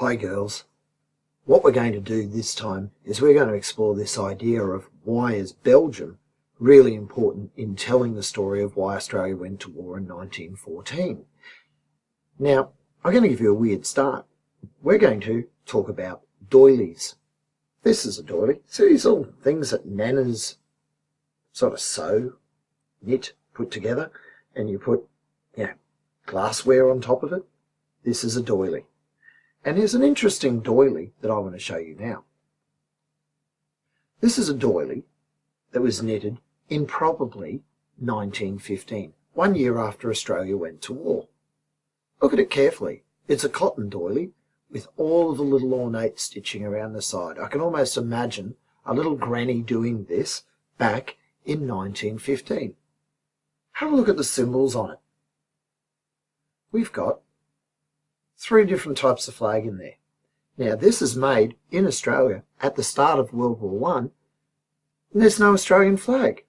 Hi girls. What we're going to do this time is we're going to explore this idea of why is Belgium really important in telling the story of why Australia went to war in 1914. Now, I'm going to give you a weird start. We're going to talk about doilies. This is a doily. So these all things that nanas sort of sew, knit, put together, and you put glassware on top of it. This is a doily. And here's an interesting doily that I want to show you now. This is a doily that was knitted in probably 1915, 1 year after Australia went to war. Look at it carefully. It's a cotton doily with all of the little ornate stitching around the side. I can almost imagine a little granny doing this back in 1915. Have a look at the symbols on it. We've got 3 different types of flag in there. Now, this is made in Australia at the start of World War I, and there's no Australian flag.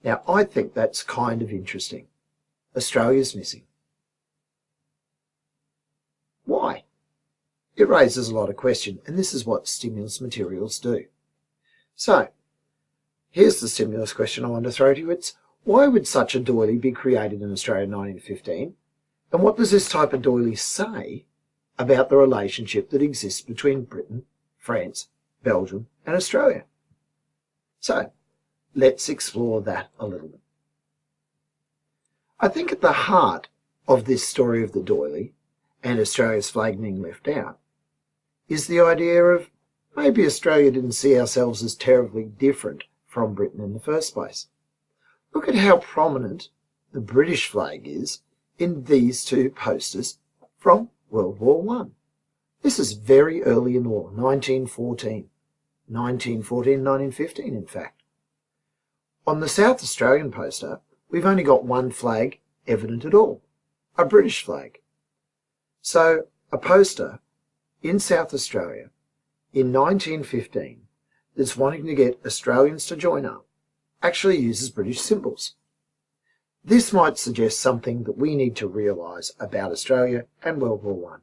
Now, I think that's kind of interesting. Australia's missing. Why? It raises a lot of questions, and this is what stimulus materials do. So, here's the stimulus question I want to throw to you. It's, why would such a doily be created in Australia in 1915? And what does this type of doily say about the relationship that exists between Britain, France, Belgium, and Australia? So, let's explore that a little bit. I think at the heart of this story of the doily, and Australia's flag being left out, is the idea of maybe Australia didn't see ourselves as terribly different from Britain in the first place. Look at how prominent the British flag is in these 2 posters from World War I. This is very early in the war, 1914, 1915 in fact. On the South Australian poster, we've only got 1 flag evident at all, a British flag. So a poster in South Australia in 1915 that's wanting to get Australians to join up actually uses British symbols. This might suggest something that we need to realise about Australia and World War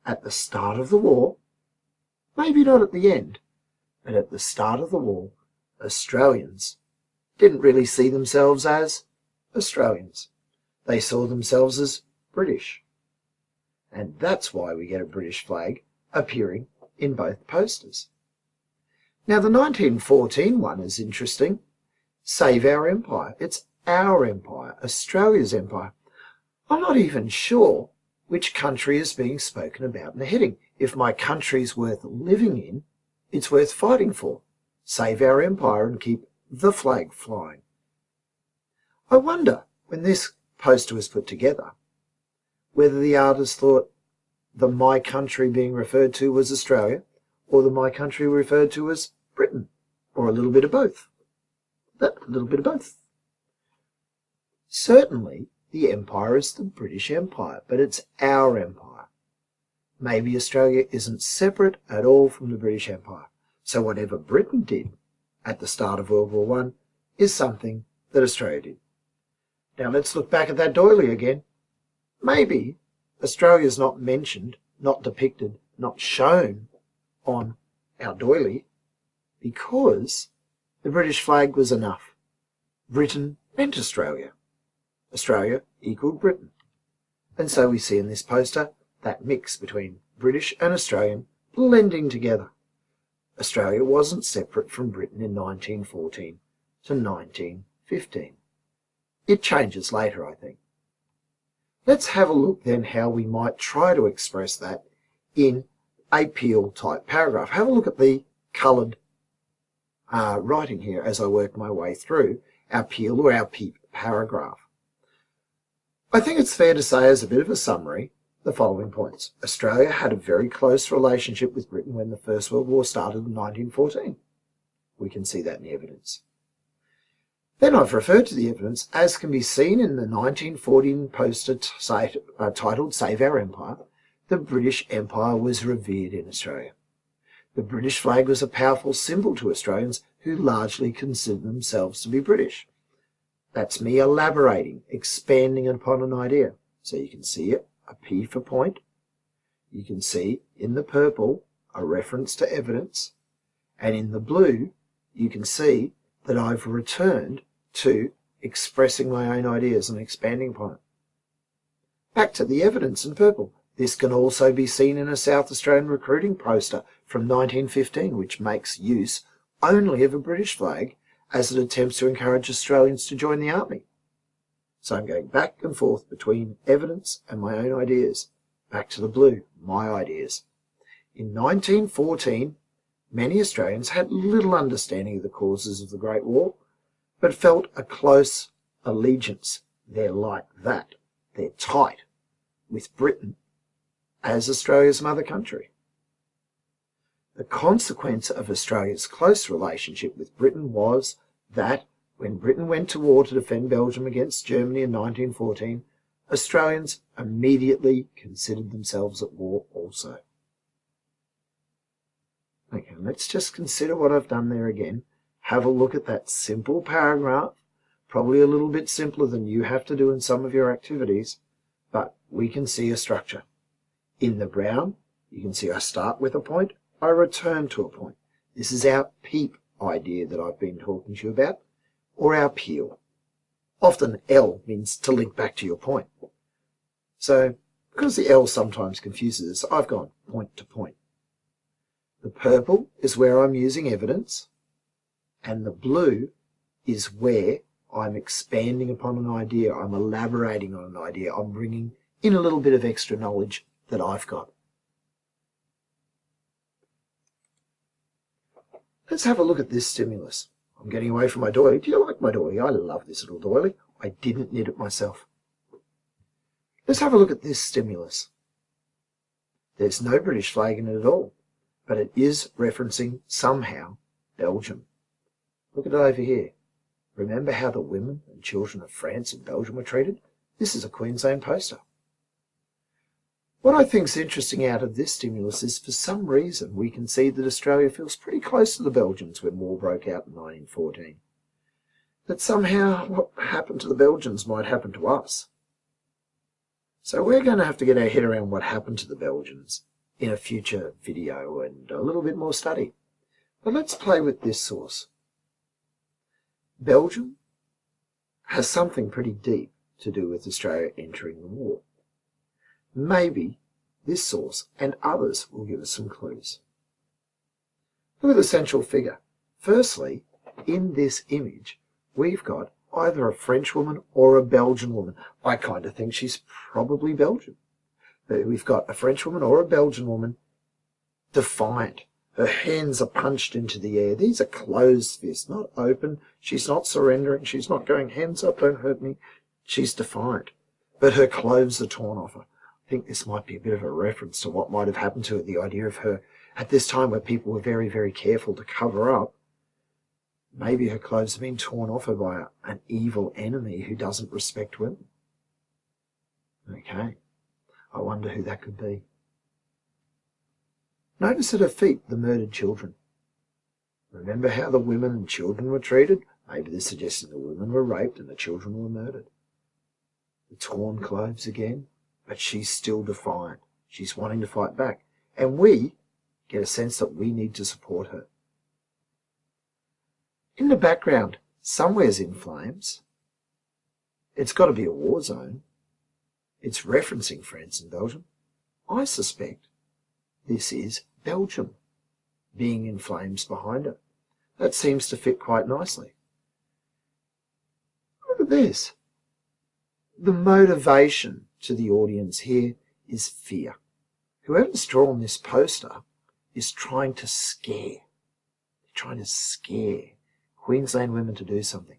I. At the start of the war, maybe not at the end, but at the start of the war, Australians didn't really see themselves as Australians. They saw themselves as British. And that's why we get a British flag appearing in both posters. Now the 1914 one is interesting. Save our empire. It's our empire, Australia's empire. I'm not even sure which country is being spoken about in the heading. If my country's worth living in, it's worth fighting for. Save our empire and keep the flag flying. I wonder, when this poster was put together, whether the artist thought the my country being referred to was Australia, or the my country referred to as Britain, or a little bit of both. A little bit of both. Certainly, the empire is the British Empire, but it's our empire. Maybe Australia isn't separate at all from the British Empire. So whatever Britain did at the start of World War I is something that Australia did. Now let's look back at that doily again. Maybe Australia's not mentioned, not depicted, not shown on our doily because the British flag was enough. Britain meant Australia. Australia equaled Britain. And so we see in this poster that mix between British and Australian blending together. Australia wasn't separate from Britain in 1914 to 1915. It changes later, I think. Let's have a look then how we might try to express that in a peel type paragraph. Have a look at the coloured writing here as I work my way through our peel or our peep paragraph. I think it's fair to say as a bit of a summary the following points. Australia had a very close relationship with Britain when the First World War started in 1914. We can see that in the evidence. Then I've referred to the evidence as can be seen in the 1914 poster titled Save Our Empire. The British Empire was revered in Australia. The British flag was a powerful symbol to Australians who largely considered themselves to be British. That's me elaborating, expanding upon an idea. So you can see it, a P for point. you can see in the purple a reference to evidence, and in the blue you can see that I've returned to expressing my own ideas and expanding upon it. Back to the evidence in purple. This can also be seen in a South Australian recruiting poster from 1915, which makes use only of a British flag as it attempts to encourage Australians to join the army. So I'm going back and forth between evidence and my own ideas. Back to the blue, my ideas. In 1914, many Australians had little understanding of the causes of the Great War, but felt a close allegiance. They're like that. They're tight with Britain as Australia's mother country. The consequence of Australia's close relationship with Britain was that when Britain went to war to defend Belgium against Germany in 1914, Australians immediately considered themselves at war also. Okay, let's just consider what I've done there again. Have a look at that simple paragraph, probably a little bit simpler than you have to do in some of your activities, but we can see a structure. In the brown, you can see I start with a point, I return to a point. This is our PEEP idea that I've been talking to you about, or our peel. Often L means to link back to your point. So, because the L sometimes confuses us, I've gone point to point. The purple is where I'm using evidence, and the blue is where I'm expanding upon an idea, I'm elaborating on an idea, I'm bringing in a little bit of extra knowledge that I've got. Let's have a look at this stimulus. I'm getting away from my doily. Do you like my doily? I love this little doily. I didn't knit it myself. Let's have a look at this stimulus. There's no British flag in it at all, but it is referencing somehow Belgium. Look at it over here. Remember how the women and children of France and Belgium were treated? This is a Queensland poster. What I think is interesting out of this stimulus is for some reason we can see that Australia feels pretty close to the Belgians when war broke out in 1914. That somehow what happened to the Belgians might happen to us. So we're going to have to get our head around what happened to the Belgians in a future video and a little bit more study. But let's play with this source. Belgium has something pretty deep to do with Australia entering the war. Maybe this source and others will give us some clues. Look at the central figure. Firstly, in this image, we've got either a French woman or a Belgian woman. I kind of think she's probably Belgian. But we've got a French woman or a Belgian woman, defiant. Her hands are punched into the air. These are closed fists, not open. She's not surrendering. She's not going, hands up, don't hurt me. She's defiant. But her clothes are torn off her. I think this might be a bit of a reference to what might have happened to her, the idea of her at this time where people were very, very careful to cover up. Maybe her clothes have been torn off her by an evil enemy who doesn't respect women. Okay, I wonder who that could be. Notice at her feet the murdered children. Remember how the women and children were treated? Maybe this suggesting the women were raped and the children were murdered. The torn clothes again. But she's still defiant. She's wanting to fight back. And we get a sense that we need to support her. In the background, somewhere's in flames. It's got to be a war zone. It's referencing France and Belgium. I suspect this is Belgium being in flames behind it. That seems to fit quite nicely. Look at this. The motivation to the audience here is fear. Whoever's drawn this poster is trying to scare. Queensland women to do something.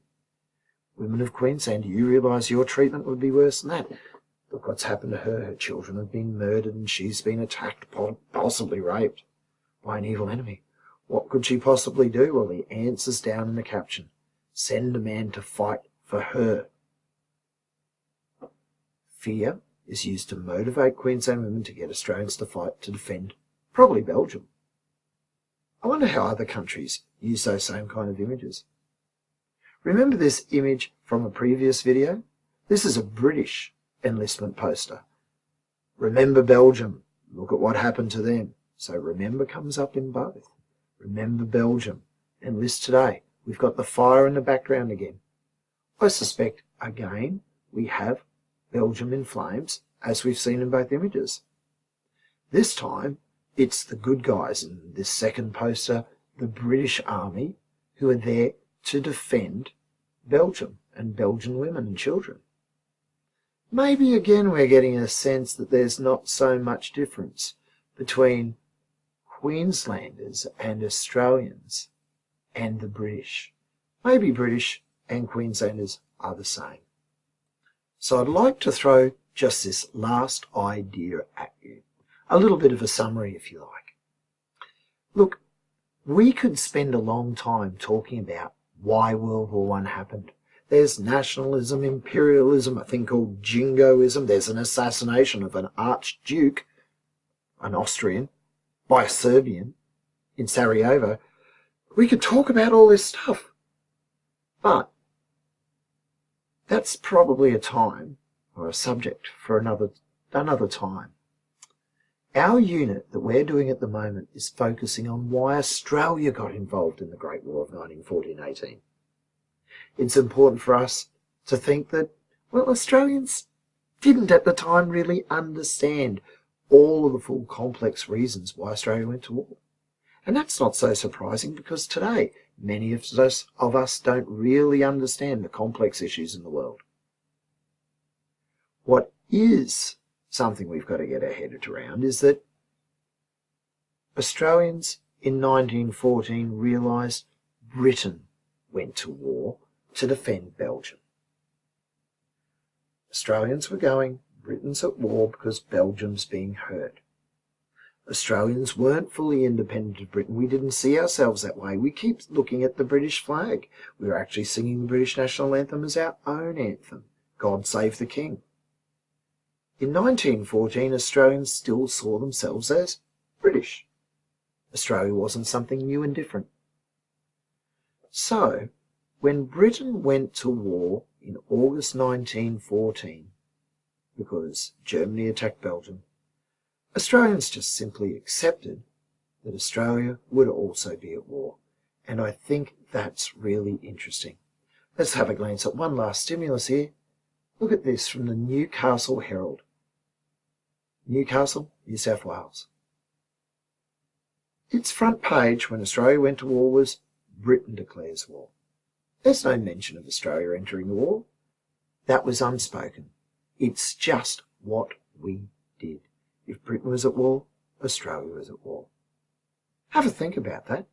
Women of Queensland, do you realise your treatment would be worse than that? Look what's happened to her. Her children have been murdered and she's been attacked, possibly raped by an evil enemy. What could she possibly do? Well, the answer's down in the caption. Send a man to fight for her. Fear is used to motivate Queensland women to get Australians to fight to defend, probably Belgium. I wonder how other countries use those same kind of images. Remember this image from a previous video? This is a British enlistment poster. Remember Belgium, Look at what happened to them. So remember comes up in both. Remember Belgium. And list today. We've got the fire in the background again. I suspect, again, we have Belgium in flames, as we've seen in both images. This time, it's the good guys in this second poster, the British Army, who are there to defend Belgium and Belgian women and children. Maybe again we're getting a sense that there's not so much difference between Queenslanders and Australians and the British. Maybe British and Queenslanders are the same. So I'd like to throw just this last idea at you. A little bit of a summary, if you like. Look, we could spend a long time talking about why World War I happened. There's nationalism, imperialism, a thing called jingoism. There's an assassination of an archduke, an Austrian, by a Serbian in Sarajevo. We could talk about all this stuff. But that's probably a time or a subject for another time. Our unit that we're doing at the moment is focusing on why Australia got involved in the Great War of 1914-18. It's important for us to think that, well, Australians didn't at the time really understand all of the full complex reasons why Australia went to war. And that's not so surprising because today many of us don't really understand the complex issues in the world. What is something we've got to get our head around is that Australians in 1914 realised Britain went to war to defend Belgium. Australians were going, Britain's at war because Belgium's being hurt. Australians weren't fully independent of Britain. We didn't see ourselves that way. We keep looking at the British flag. We were actually singing the British national anthem as our own anthem, God Save the King. In 1914, Australians still saw themselves as British. Australia wasn't something new and different. So, when Britain went to war in August 1914, because Germany attacked Belgium, Australians just simply accepted that Australia would also be at war. And I think that's really interesting. Let's have a glance at one last stimulus here. Look at this from the Newcastle Herald. Newcastle, New South Wales. Its front page when Australia went to war was Britain declares war. There's no mention of Australia entering the war. That was unspoken. It's just what we did. If Britain was at war, Australia was at war. Have a think about that.